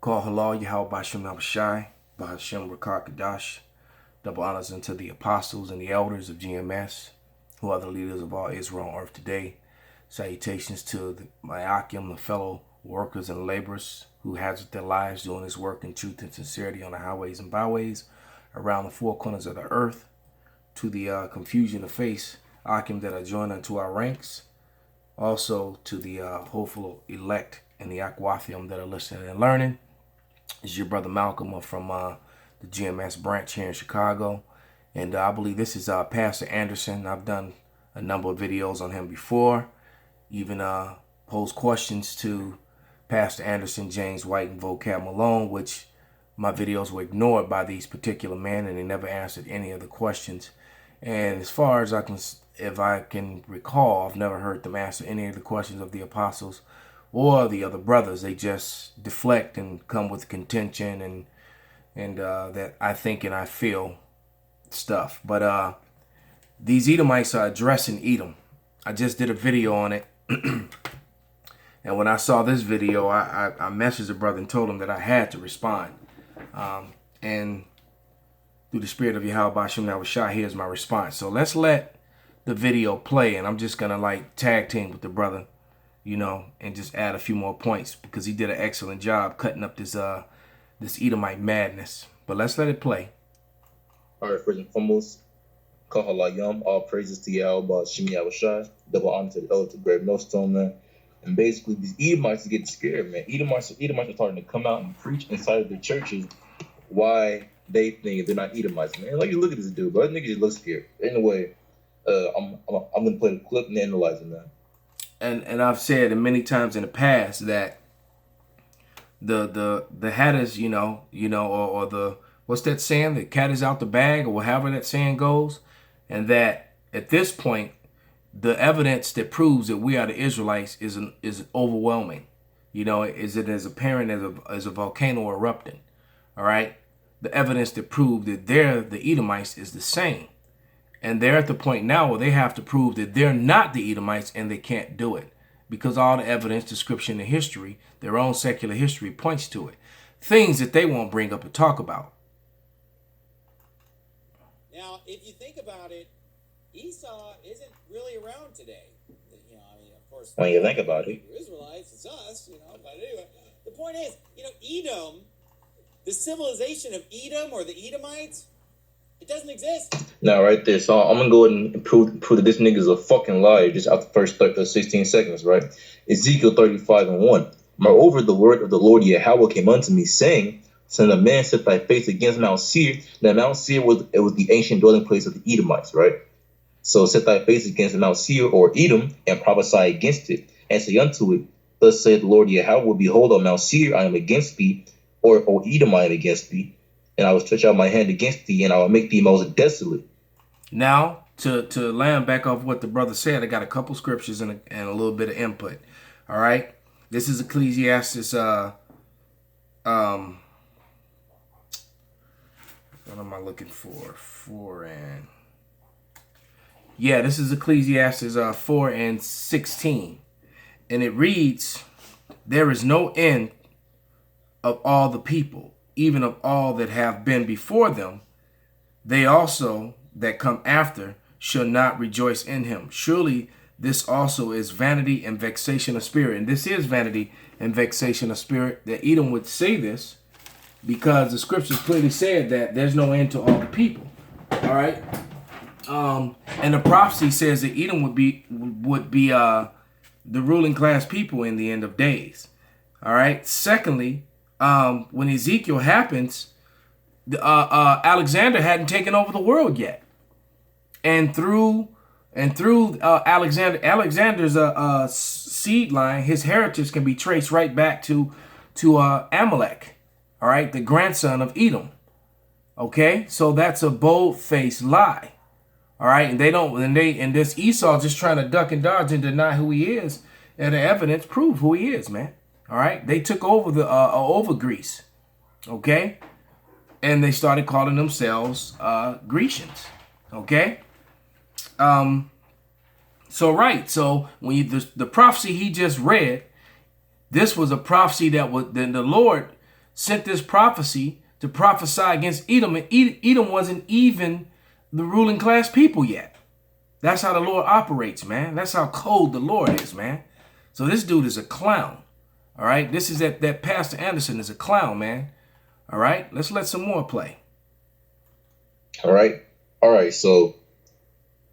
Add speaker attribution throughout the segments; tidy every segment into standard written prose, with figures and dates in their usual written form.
Speaker 1: Call halal Yahweh Bashem Nabashai, Bahashem Rakakadash. Double honors unto the apostles and the elders of GMS, who are the leaders of all Israel on earth today. Salutations to my Akim, the fellow workers and laborers who hazard their lives doing this work in truth and sincerity on the highways and byways around the four corners of the earth. To the confusion of face, Akim that are joined unto our ranks. Also to the hopeful elect and the Akwathium that are listening and learning. It's your brother Malcolm from the GMS branch here in Chicago. And I believe this is Pastor Anderson. I've done a number of videos on him before. Even posed questions to Pastor Anderson, James White, and Vocab Malone, which my videos were ignored by these particular men, and they never answered any of the questions. And as far as if I can recall, I've never heard them answer any of the questions of the apostles or the other brothers. They just deflect and come with contention and that I think and I feel stuff. But these Edomites are addressing Edom. I just did a video on it. And when I saw this video, I messaged a brother and told him that I had to respond. And through the spirit of Yahweh Bashem Nabashai, here's my response. So let's let the video play, and I'm just gonna like tag team with the brother, you know, and just add a few more points because he did an excellent job cutting up this this Edomite madness. But let's let it play.
Speaker 2: All right, first and foremost, Kahala Yom, all praises to Yahweh Bashem Nabashai, double honor to the elder, to Grave Millstone, man. And basically, these Edomites are getting scared, man. Edomites are starting to come out and preach inside of their churches why they think they're not Edomites, man. Like, you look at this dude, bro. That nigga just looks scared. Anyway, I'm gonna play the clip and analyze it, man.
Speaker 1: And I've said it many times in the past that the hatters, or the, what's that saying? The cat is out the bag, or however that saying goes, and that at this point, the evidence that proves that we are the Israelites is overwhelming. You know, is it as apparent as a volcano erupting? All right, the evidence that proved that they're the Edomites is the same, and they're at the point now where they have to prove that they're not the Edomites, and they can't do it because all the evidence, description, and history, their own secular history points to it. Things that they won't bring up and talk about.
Speaker 3: Now, if you think about it, Esau isn't really around today. You know, I mean, of course,
Speaker 2: when you think about it,
Speaker 3: Israelites, it's us, you know. But anyway, the point is, you know, Edom, the civilization of Edom or the Edomites, it doesn't exist.
Speaker 2: Now, right there. So I'm gonna go ahead and prove that this nigga's a fucking liar just out the first 16 seconds, right? Ezekiel 35:1. Moreover, the word of the Lord Yahweh came unto me, saying, Son of man, set thy face against Mount Seir. Now, Mount Seir was the ancient dwelling place of the Edomites, right? So set thy face against Mount Seir or Edom, and prophesy against it, and say unto it, Thus saith the Lord Yahweh, behold, on Mount Seir I am against thee, or Edom I am against thee, and I will stretch out my hand against thee, and I will make thee most desolate.
Speaker 1: Now, to land back off what the brother said, I got a couple scriptures and a little bit of input. All right, this is Ecclesiastes. What am I looking for? This is Ecclesiastes 4:16, and it reads, There is no end of all the people, even of all that have been before them. They also that come after shall not rejoice in him. Surely this also is vanity and vexation of spirit. And this is vanity and vexation of spirit, that Edom would say this because the scriptures clearly said that there's no end to all the people. All right. And the prophecy says that Edom would be the ruling class people in the end of days. All right. Secondly, when Ezekiel happens, Alexander hadn't taken over the world yet, and through Alexander's seed line, his heritage can be traced right back to Amalek. All right, the grandson of Edom. Okay, so that's a bold-faced lie. All right, and this Esau just trying to duck and dodge and deny who he is, and the evidence prove who he is, man. All right, they took over the over Greece, okay, and they started calling themselves Grecians, okay. So when the prophecy he just read, this was a prophecy that the Lord sent this prophecy to prophesy against Edom, and Edom wasn't even the ruling class people yet. That's how the Lord operates, man. That's how cold the Lord is, man. So this dude is a clown. All right. This is that Pastor Anderson is a clown, man. All right. Let's let some more play.
Speaker 2: All right. So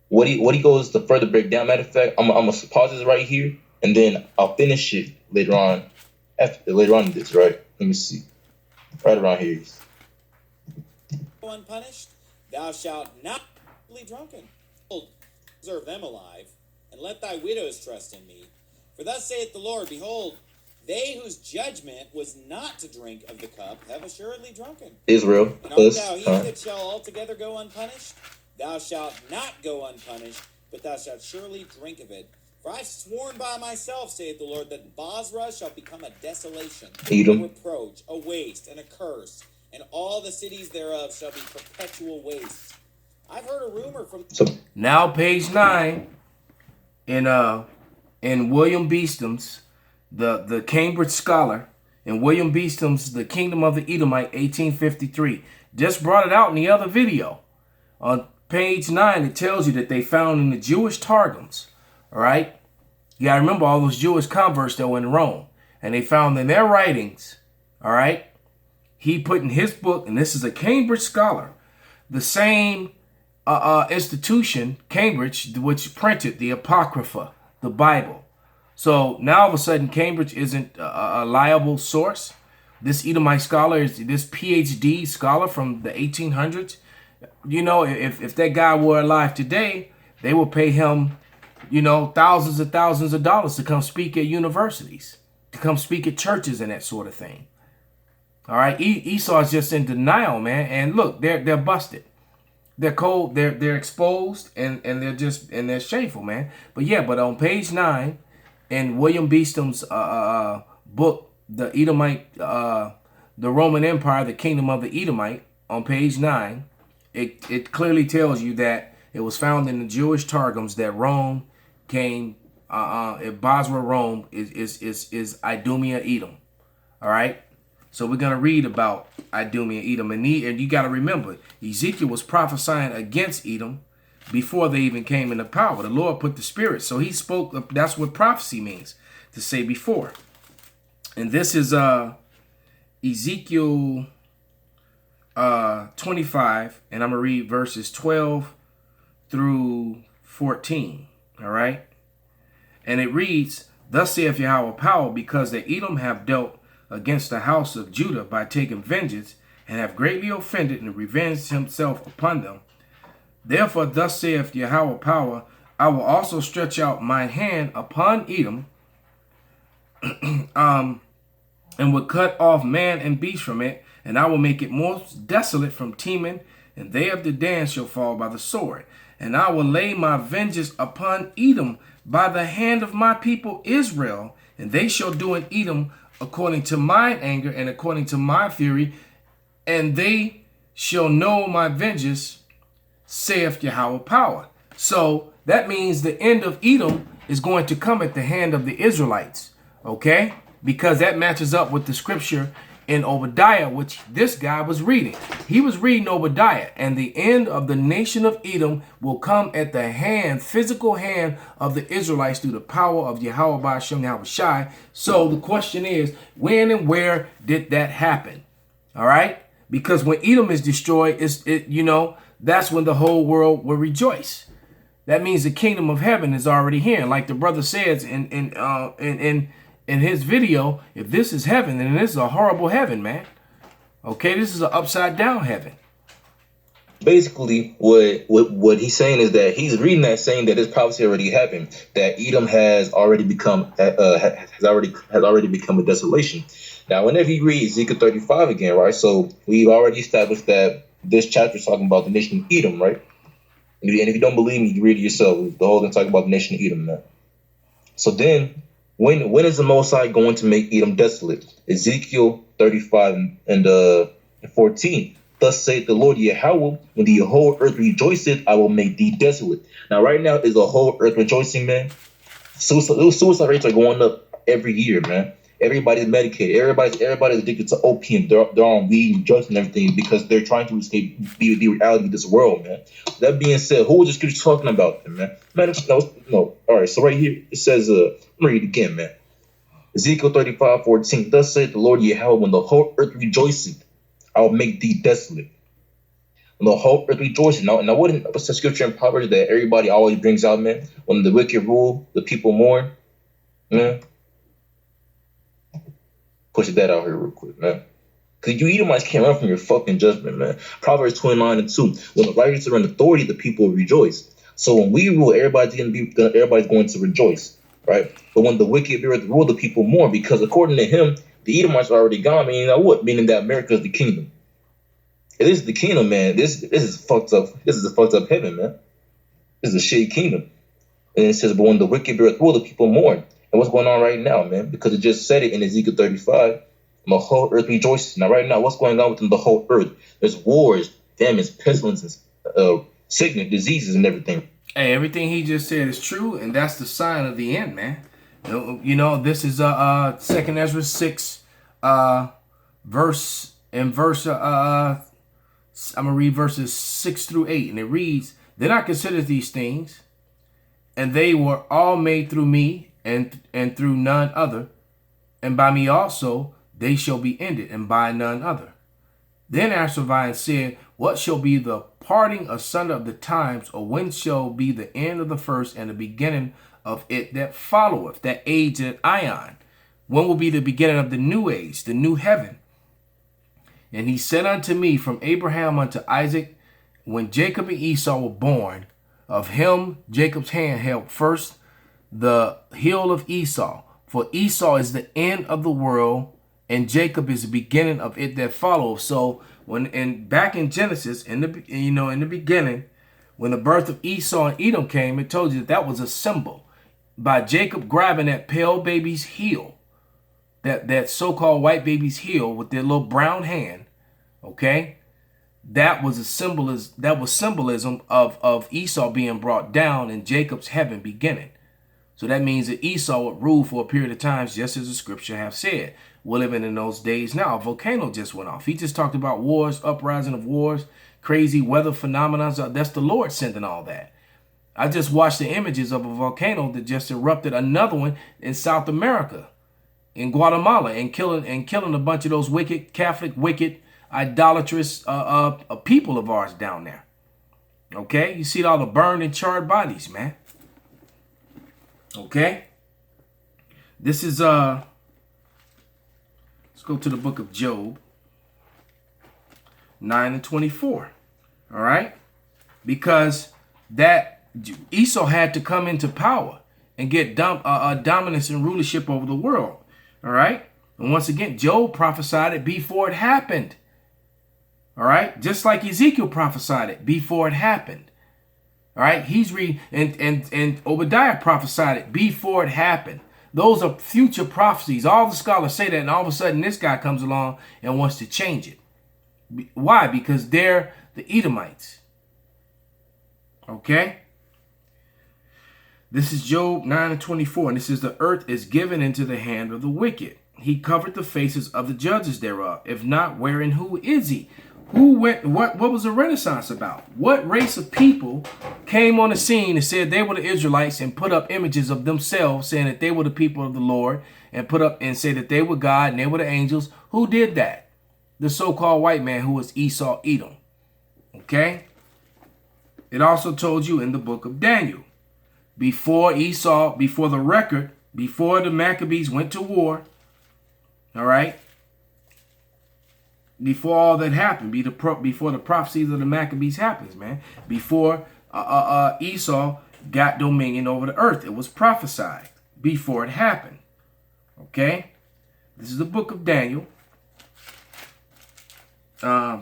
Speaker 2: what he goes to further break down. Matter of fact, I'm gonna pause this right here, and then I'll finish it later on. Later on in this, right? Let me see. Right around here.
Speaker 3: Unpunished, thou shalt not be drunken. Preserve them alive, and let thy widows trust in me. For thus saith the Lord, behold, they whose judgment was not to drink of the cup have assuredly drunken.
Speaker 2: Israel.
Speaker 3: And art thou he that shall altogether go unpunished? Thou shalt not go unpunished, but thou shalt surely drink of it. For I have sworn by myself, saith the Lord, that Basra shall become a desolation,
Speaker 2: Edom,
Speaker 3: a reproach, a waste, and a curse, and all the cities thereof shall be perpetual wastes. I've heard a rumor from...
Speaker 1: Now, page 9, in William Beeston's, the Cambridge scholar, in William Beeston's The Kingdom of the Edomite, 1853, just brought it out in the other video. On page 9, it tells you that they found in the Jewish Targums, all right? You got to remember all those Jewish converts that were in Rome. And they found in their writings, all right, he put in his book, and this is a Cambridge scholar, the same institution, Cambridge, which printed the Apocrypha, the Bible. So now all of a sudden, Cambridge isn't a liable source. This Edomite scholar is this PhD scholar from the 1800s. You know, if that guy were alive today, they would pay him, you know, thousands of dollars to come speak at universities, to come speak at churches and that sort of thing. All right, Esau is just in denial, man. And look, they're busted. They're cold, they're exposed, and they're shameful, man. But on page 9 in William Beeston's book, The Edomite, the Roman Empire, the Kingdom of the Edomite, on page 9, it clearly tells you that it was found in the Jewish Targums that Rome came, Basra, Rome is Idumea, Edom. All right. So we're going to read about Idumea, Edom. And you got to remember, Ezekiel was prophesying against Edom before they even came into power. The Lord put the spirit. So he spoke. That's what prophecy means, to say before. And this is Ezekiel 25. And I'm going to read verses 12 through 14. All right. And it reads, Thus saith Yahweh power, because the Edom have dealt against the house of Judah by taking vengeance, and have greatly offended and revenged himself upon them. Therefore thus saith Yahweh power, I will also stretch out my hand upon Edom, and will cut off man and beast from it, and I will make it most desolate from Teman, and they of the Dan shall fall by the sword. And I will lay my vengeance upon Edom by the hand of my people Israel, and they shall do in Edom according to mine anger and according to my fury, and they shall know my vengeance, saith Yahweh power. So that means the end of Edom is going to come at the hand of the Israelites, okay? Because that matches up with the scripture in Obadiah, which this guy was reading. He was reading Obadiah, and the end of the nation of Edom will come at the hand, physical hand of the Israelites through the power of Yahweh Ba'ashem Yahweh Shai. So the question is, when and where did that happen? All right? Because when Edom is destroyed, that's when the whole world will rejoice. That means the kingdom of heaven is already here. And like the brother says in his video, if this is heaven, then this is a horrible heaven, man. Okay, this is an upside down heaven.
Speaker 2: Basically, what he's saying is that he's reading that saying that this prophecy already happened, that Edom has already become a desolation. Now, whenever you read Ezekiel 35 again, right? So we've already established that this chapter is talking about the nation of Edom, right? And if you don't believe me, you read it yourself. The whole thing talking about the nation of Edom, man. So then, when is the Most High going to make Edom desolate? Ezekiel 35 and 14. Thus saith the Lord Yahweh, when the whole earth rejoiceth, I will make thee desolate. Now, right now, is the whole earth rejoicing, man? Suicide rates are going up every year, man. Everybody's medicated. Everybody's addicted to opium. They're on weed and drugs and everything because they're trying to escape the reality of this world, man. That being said, who was the scripture talking about them, man? Man, no. All right, so right here it says, let me read it again, man. Ezekiel 35:14. Thus saith the Lord Yahweh, when the whole earth rejoiceth, I will make thee desolate. When the whole earth rejoices. Now, what's the scripture in Proverbs that everybody always brings out, man? When the wicked rule, the people mourn. Man, push that out here real quick, man. Because you Edomites can't run from your fucking judgment, man. Proverbs 29:2. When the righteous are in authority, the people rejoice. So when we rule, everybody's going to rejoice, right? But when the wicked beareth rule, the people mourn, because according to him, the Edomites are already gone. Meaning that what? Meaning that America is the kingdom. It is the kingdom, man. This is fucked up. This is a fucked up heaven, man. This is a shitty kingdom. And it says, but when the wicked beareth rule, the people mourn. And what's going on right now, man? Because it just said it in Ezekiel 35. The whole earth rejoices. Now, right now, what's going on within the whole earth? There's wars, famines, pestilences, sickness, diseases, and everything.
Speaker 1: Hey, everything he just said is true, and that's the sign of the end, man. This is 2 Ezra 6, verse. I'm gonna read verses 6 through 8, and it reads, "Then I considered these things, and they were all made through me, and through none other, and by me also they shall be ended, and by none other. Then answered I and said, what shall be the parting asunder of the times, or when shall be the end of the first and the beginning of it that followeth, that age at Ion? When will be the beginning of the new age, the new heaven? And he said unto me, from Abraham unto Isaac, when Jacob and Esau were born, of him Jacob's hand held first the heel of Esau. For Esau is the end of the world, and Jacob is the beginning of it that follows." So back in Genesis, in the beginning, when the birth of Esau and Edom came, it told you that was a symbol by Jacob grabbing that pale baby's heel, that so-called white baby's heel with their little brown hand. Okay, that was symbolism of Esau being brought down and Jacob's heaven beginning. So that means that Esau would rule for a period of time, just as the scripture have said. We're living in those days now. A volcano just went off. He just talked about wars, uprising of wars, crazy weather phenomena. That's the Lord sending all that. I just watched the images of a volcano that just erupted, another one in South America, in Guatemala, and killing a bunch of those wicked Catholic, wicked, idolatrous people of ours down there. Okay, you see all the burned and charred bodies, man. Okay, this is let's go to the book of Job 9:24. All right, because that Esau had to come into power and get dominance and rulership over the world. All right, and once again, Job prophesied it before it happened. All right, just like Ezekiel prophesied it before it happened. All right, and Obadiah prophesied it before it happened. Those are future prophecies. All the scholars say that, and all of a sudden this guy comes along and wants to change it. Why? Because they're the Edomites. Okay? This is Job 9:24, and this is, the earth is given into the hand of the wicked. He covered the faces of the judges thereof. If not, where and who is he? Who went? What was the Renaissance about? What race of people came on the scene and said they were the Israelites and put up images of themselves, saying that they were the people of the Lord, and put up and say that they were God and they were the angels? Who did that? The so-called white man, who was Esau, Edom. Okay. It also told you in the book of Daniel, before the record, before the Maccabees went to war. All right. Before all that happened, before the prophecies of the Maccabees happens, man. Before Esau got dominion over the earth, it was prophesied before it happened. Okay, this is the book of Daniel. I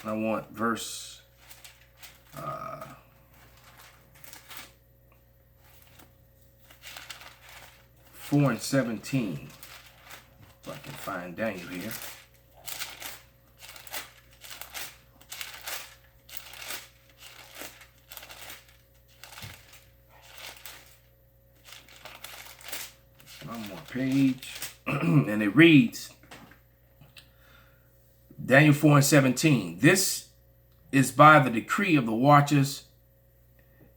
Speaker 1: want verse 4 and 17. If I can find Daniel here. One more page. And it reads, Daniel 4:17. This is by the decree of the watchers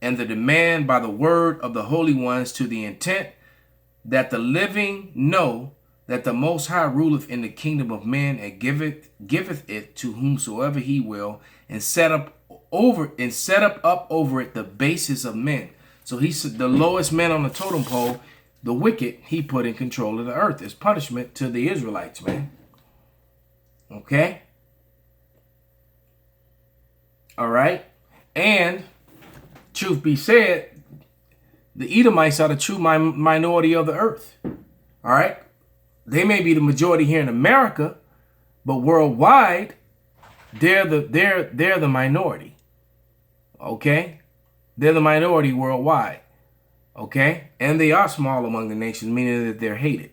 Speaker 1: and the demand by the word of the holy ones, to the intent that the living know that the Most High ruleth in the kingdom of men, and giveth it to whomsoever he will, and set up over it the basis of men. So he said the lowest man on the totem pole, the wicked, he put in control of the earth as punishment to the Israelites, man. Okay? All right? And truth be said, the Edomites are the true minority of the earth. All right? They may be the majority here in America, but worldwide, they're the minority. Okay? They're the minority worldwide. Okay? And they are small among the nations, meaning that they're hated.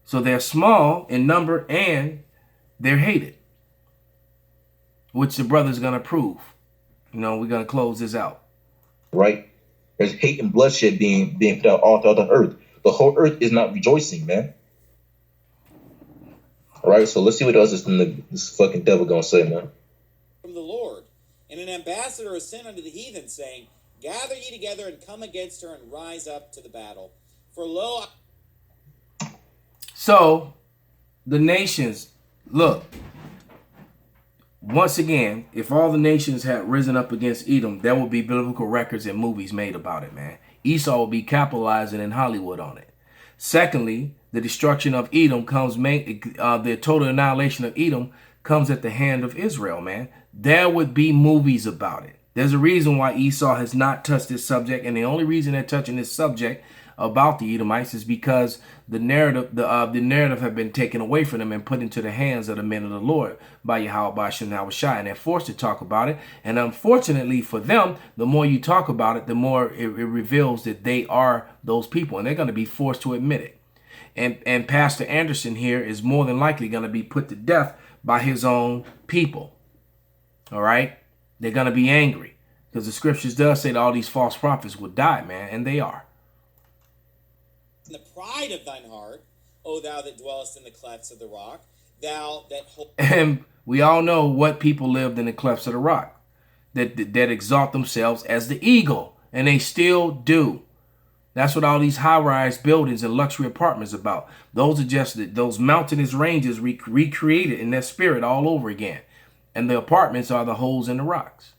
Speaker 1: So they're small in number and they're hated, which the brother's going to prove. You know, we're going to close this out.
Speaker 2: Right? There's hate and bloodshed being put out all throughout the earth. The whole earth is not rejoicing, man. All right, so let's see what else this fucking devil gonna say, man.
Speaker 3: From the Lord, and an ambassador is sent unto the heathen, saying, Gather ye together and come against her and rise up to the battle. For lo,
Speaker 1: So the nations, look, once again, if all the nations had risen up against Edom, there will be biblical records and movies made about it, man. Esau will be capitalizing in Hollywood on it. Secondly, the destruction of Edom comes, the total annihilation of Edom comes at the hand of Israel, man. There would be movies about it. There's a reason why Esau has not touched this subject, and the only reason they're touching this subject about the Edomites is because the narrative have been taken away from them and put into the hands of the men of the Lord by Yahweh Shai, and they're forced to talk about it. And unfortunately for them, the more you talk about it, the more it reveals that they are those people, and they're going to be forced to admit it. And Pastor Anderson here is more than likely going to be put to death by his own people. All right? They're going to be angry because the scriptures does say that all these false prophets will die, man, and they are.
Speaker 3: in the pride of thine heart, O thou that dwellest in the clefts of the rock, thou that
Speaker 1: And we all know what people lived in the clefts of the rock, that exalt themselves as the eagle, and they still do. That's what all these high-rise buildings and luxury apartments are about. Those are just those mountainous ranges recreated in their spirit all over again. And the apartments are the holes in the rocks.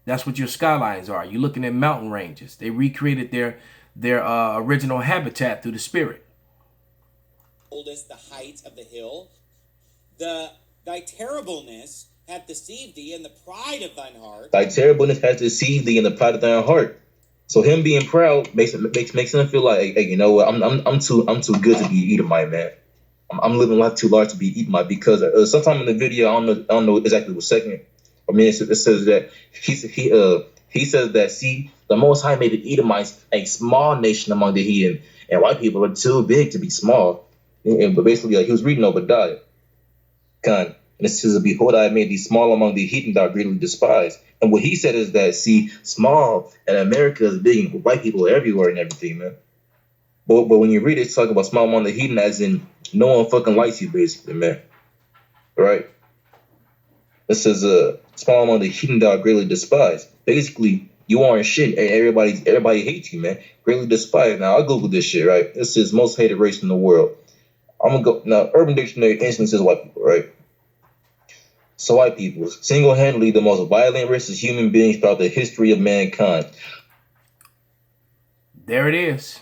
Speaker 1: That's what your skylines are. You're looking at mountain ranges. They recreated their original habitat through the spirit.
Speaker 3: Holdest the height of the hill. Thy terribleness hath deceived thee, and the pride of thine heart.
Speaker 2: Thy terribleness hath deceived thee, and the pride of thine heart. So him being proud makes him feel like, hey, you know what? I'm too good to be Edomite, man. I'm living life too large to be Edomite, because sometime in the video, I don't know exactly what second. I mean, it says that he says that, see, the Most High made the Edomites a small nation among the heathen, and white people are too big to be small. But basically, like, he was reading Obadiah. And it says, behold, I have made thee small among the heathen, thou greatly despised. And what he said is that, see, small and America is big, and white people are everywhere and everything, man. But when you read it, it's talking about small among the heathen, as in no one fucking likes you, basically, man. Right? It says, small among the heathen, thou greatly despised. Basically, you aren't shit, and everybody hates you, man. Greatly despised. Now, I Googled this shit, right? This is most hated race in the world. I'm gonna go now. Urban Dictionary instantly says white people, right? So white people, single-handedly the most violent race of human beings throughout the history of mankind.
Speaker 1: There it is.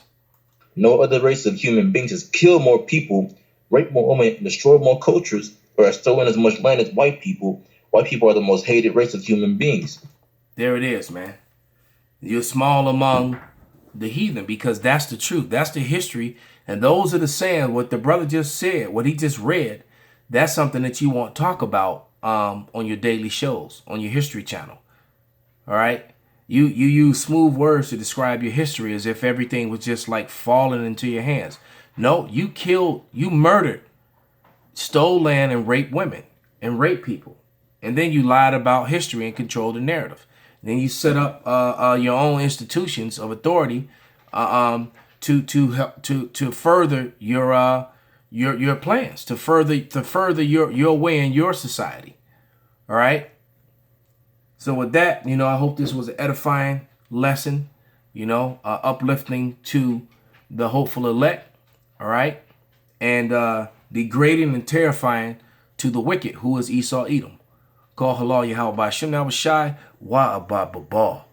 Speaker 2: No other race of human beings has killed more people, raped more women, destroyed more cultures, or has stolen as much land as white people. White people are the most hated race of human beings.
Speaker 1: There it is, man. You're small among the heathen, because that's the truth. That's the history. And those are the saying, what the brother just said, what he just read, that's something that you want to talk about on your daily shows, on your history channel. All right? You use smooth words to describe your history as if everything was just like falling into your hands. No, you killed, you murdered, stole land, and raped women and raped people. And then you lied about history and controlled the narrative. And then you set up your own institutions of authority to further your plans, to further your way in your society. All right. So with that, I hope this was an edifying lesson, uplifting to the hopeful elect. All right. And degrading and terrifying to the wicked, who is Esau Edom. Call halal Yahweh by Shem Shai wa abba